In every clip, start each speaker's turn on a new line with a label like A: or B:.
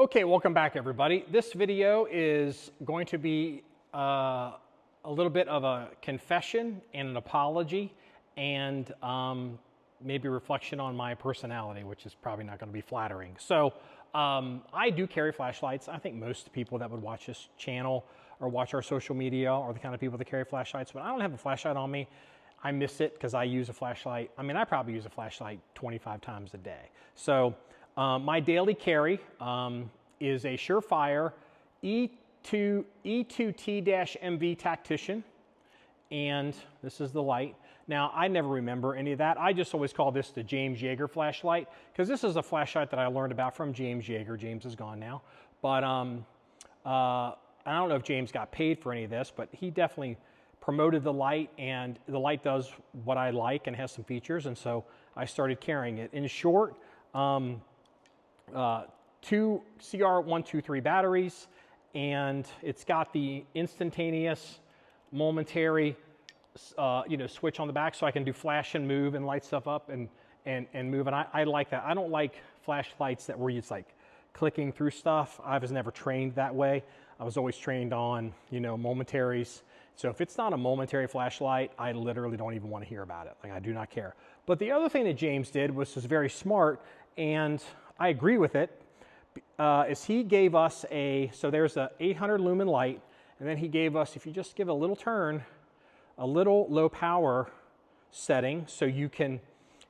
A: Okay, welcome back everybody. This video is going to be a little bit of a confession and an apology and maybe a reflection on my personality, which is probably not going to be flattering. So I do carry flashlights. I think most people that would watch this channel or watch our social media are the kind of people that carry flashlights, but I don't have a flashlight on me. I miss it because I use a flashlight. I mean, I probably use a flashlight 25 times a day. So my daily carry is a Surefire E2T-MV Tactician, and this is the light. Now, I never remember any of that. I just always call this the James Yeager flashlight because this is a flashlight that I learned about from James Yeager. James is gone now, but I don't know if James got paid for any of this, but he definitely promoted the light, and the light does what I like and has some features, and so I started carrying it. In short, 2 CR123 batteries, and it's got the instantaneous, momentary, switch on the back, so I can do flash and move and light stuff up and move. And I like that. I don't like flashlights that where it's like clicking through stuff. I was never trained that way. I was always trained on momentaries. So if it's not a momentary flashlight, I literally don't even want to hear about it. Like, I do not care. But the other thing that James did was very smart, and I agree with it. Is he gave us so there's a 800 lumen light, and then he gave us, if you just give a little turn, a little low power setting so you can,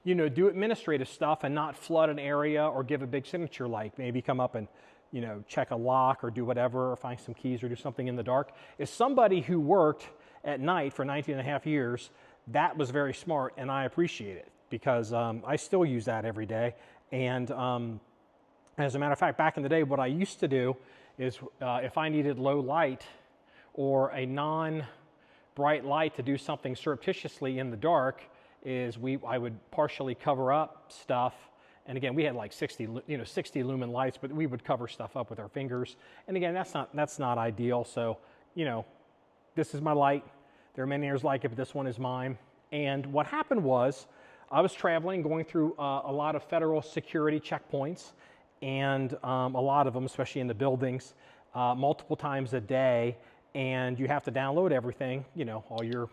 A: do administrative stuff and not flood an area or give a big signature light. Maybe come up and, check a lock or do whatever, or find some keys or do something in the dark. As somebody who worked at night for 19 and a half years, that was very smart, and I appreciate it because I still use that every day. And as a matter of fact, back in the day, what I used to do is if I needed low light or a non-bright light to do something surreptitiously in the dark, I would partially cover up stuff. And again, we had like 60 lumen lights, but we would cover stuff up with our fingers. And again, that's not ideal. So, this is my light. There are many others like it, but this one is mine. And what happened was, I was traveling, going through a lot of federal security checkpoints, and a lot of them, especially in the buildings, multiple times a day, and you have to download everything, all your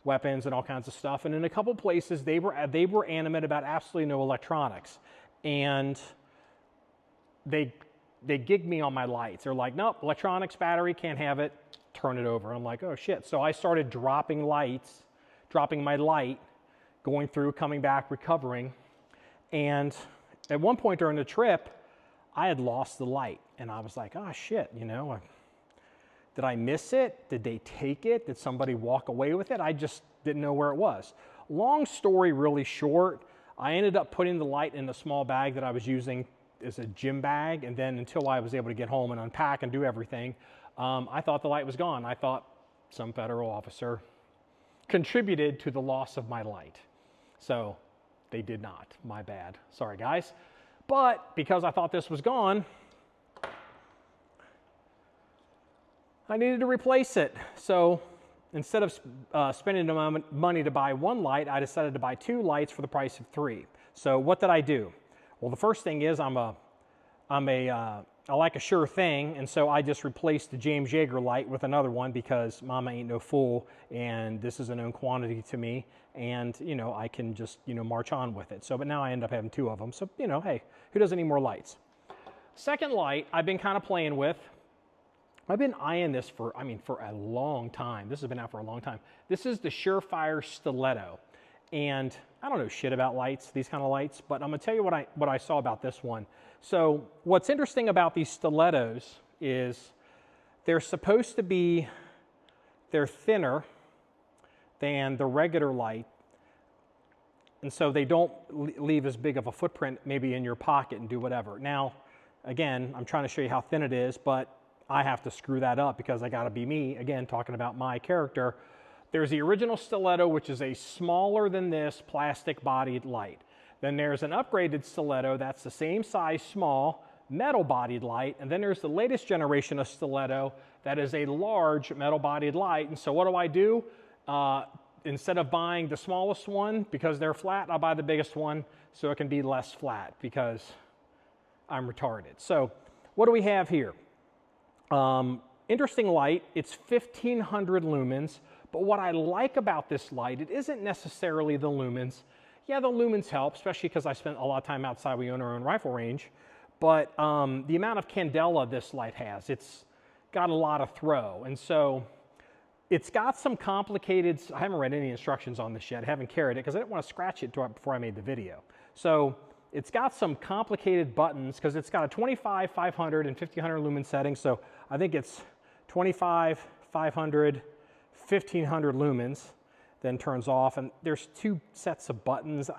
A: weapons and all kinds of stuff. And in a couple places, they were animate about absolutely no electronics, and they gigged me on my lights. They're like, nope, electronics, battery, can't have it, turn it over. I'm like, oh shit. So I started dropping my light, going through, coming back, recovering, and at one point during the trip, I had lost the light, and I was like, oh shit, did I miss it? Did they take it? Did somebody walk away with it? I just didn't know where it was. Long story really short, I ended up putting the light in a small bag that I was using as a gym bag, and then until I was able to get home and unpack and do everything, I thought the light was gone. I thought some federal officer contributed to the loss of my light. So they did not. My bad. Sorry, guys. But because I thought this was gone, I needed to replace it. So instead of spending the money to buy one light, I decided to buy 2 lights for the price of 3. So what did I do? Well, the first thing is I like a sure thing, and so I just replaced the James Yeager light with another one because mama ain't no fool, and this is a known quantity to me, and I can just march on with it. So, but now I end up having 2 of them. So hey, who doesn't need more lights? Second light I've been kind of playing with. I've been eyeing this for a long time. This has been out for a long time. This is the Surefire Stiletto, and I don't know shit about lights, these kind of lights, but I'm gonna tell you what I saw about this one. So what's interesting about these stilettos is they're thinner than the regular light, and so they don't leave as big of a footprint maybe in your pocket and do whatever. Now, again, I'm trying to show you how thin it is, but I have to screw that up because I gotta be me, again, talking about my character. There's the original stiletto, which is a smaller than this plastic bodied light. Then there's an upgraded stiletto that's the same size, small, metal bodied light. And then there's the latest generation of stiletto that is a large metal bodied light. And so what do? Instead of buying the smallest one because they're flat, I'll buy the biggest one so it can be less flat because I'm retarded. So what do we have here? Interesting light. It's 1500 lumens, but what I like about this light, it isn't necessarily the lumens. Yeah, the lumens help, especially because I spent a lot of time outside. We own our own rifle range, but the amount of candela this light has, it's got a lot of throw, and so it's got some complicated, I haven't read any instructions on this yet, I haven't carried it because I didn't want to scratch it before I made the video. So it's got some complicated buttons because it's got a 25, 500, and 1500 lumen setting. So I think it's 25, 500, 1500 lumens, then turns off. And there's two sets of buttons.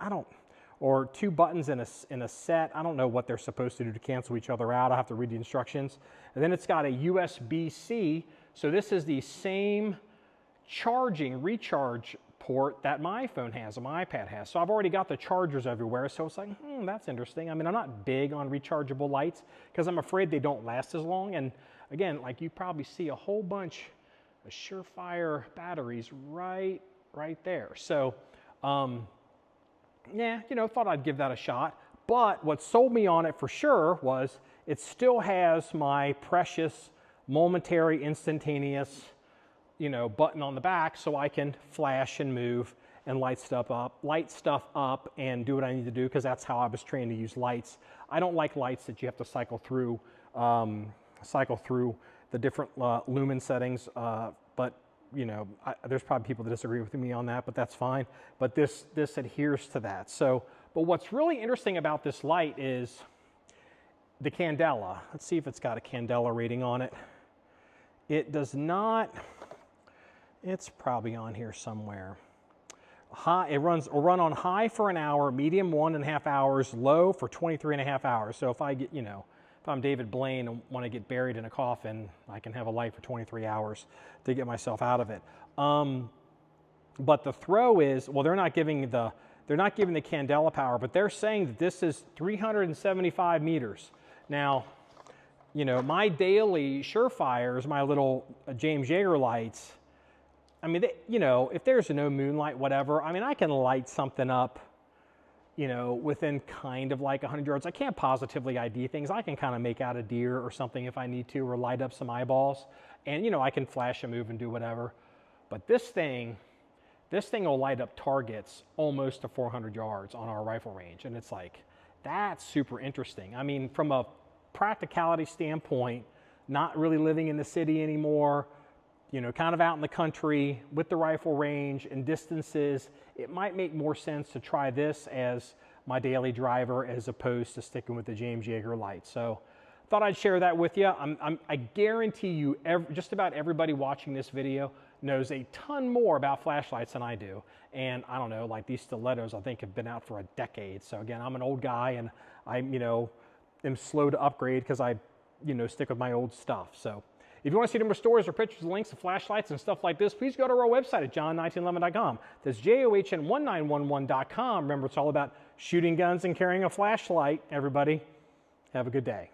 A: Or two buttons in a set. I don't know what they're supposed to do to cancel each other out. I'll have to read the instructions. And then it's got a USB-C. So this is the same recharge port that my iPhone has and my iPad has. So I've already got the chargers everywhere. So it's like, that's interesting. I mean, I'm not big on rechargeable lights because I'm afraid they don't last as long. And again, like you probably see a whole bunch of Surefire batteries right there. So, yeah, thought I'd give that a shot. But what sold me on it for sure was it still has my precious momentary instantaneous button on the back, so I can flash and move and light stuff up and do what I need to do, because that's how I was trained to use lights. I don't like lights that you have to cycle through the different lumen settings, but there's probably people that disagree with me on that, but that's fine. But this adheres to that. So, but what's really interesting about this light is the candela. Let's see if it's got a candela rating on it. It does not. It's probably on here somewhere. High, will run on high for an hour, medium 1.5 hours, low for 23.5 hours. So if I get, if I'm David Blaine and want to get buried in a coffin, I can have a light for 23 hours to get myself out of it. But the throw is, well, they're not giving the candela power, but they're saying that this is 375 meters. Now, my daily Surefires, my little James Yeager lights, I mean, if there's no moonlight, whatever, I mean, I can light something up, within kind of like 100 yards. I can't positively ID things. I can kind of make out a deer or something if I need to, or light up some eyeballs. And, I can flash and move and do whatever. But this thing will light up targets almost to 400 yards on our rifle range. And it's like, that's super interesting. I mean, from a practicality standpoint, not really living in the city anymore, kind of out in the country with the rifle range and distances, it might make more sense to try this as my daily driver as opposed to sticking with the James Yeager light. So thought I'd share that with you. I guarantee you just about everybody watching this video knows a ton more about flashlights than I do. And I don't know, like these stilettos I think have been out for a decade. So again, I'm an old guy and I, am slow to upgrade because I, stick with my old stuff. So if you want to see more stories or pictures and links of flashlights and stuff like this, please go to our website at john1911.com. That's JOHN1911.com. Remember, it's all about shooting guns and carrying a flashlight, everybody. Have a good day.